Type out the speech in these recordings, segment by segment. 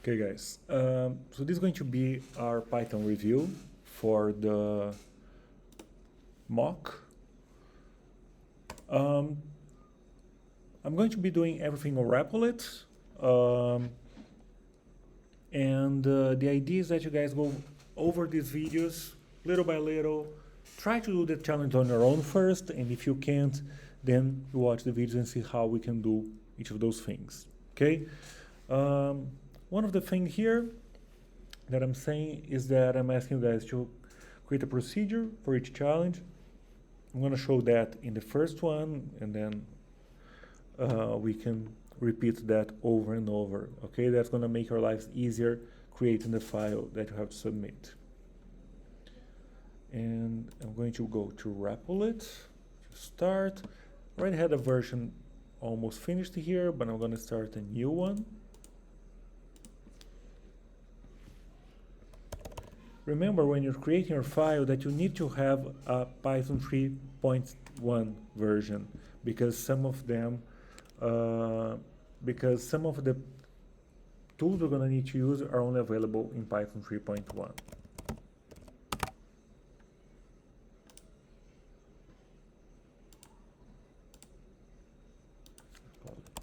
Okay, guys. So this is going to be our Python review for the mock. I'm going to be doing everything on Replit. The idea is that you guys go over these videos little by little. Try to do the challenge on your own first, and if you can't, then you watch the videos and see how we can do each of those things. Okay? One of the things here that I'm saying is that I'm asking you guys to create a procedure for each challenge. I'm going to show that in the first one, and then we can repeat that over and over. Okay, that's going to make our lives easier creating the file that you have to submit. And I'm going to go to Replit to start. I already had a version almost finished here, but I'm going to start a new one. Remember, when you're creating your file, that you need to have a Python 3.1 version, because some of them, some of the tools we're going to need to use are only available in Python 3.1.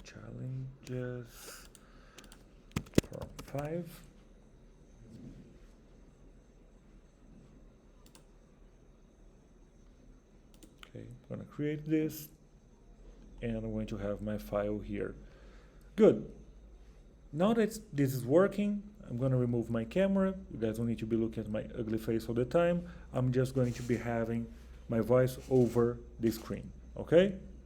Challenges for 5. Okay, I'm going to create this, and I'm going to have my file here. Good. Now that this is working, I'm going to remove my camera. You guys don't need to be looking at my ugly face all the time. I'm just going to be having my voice over the screen. Okay?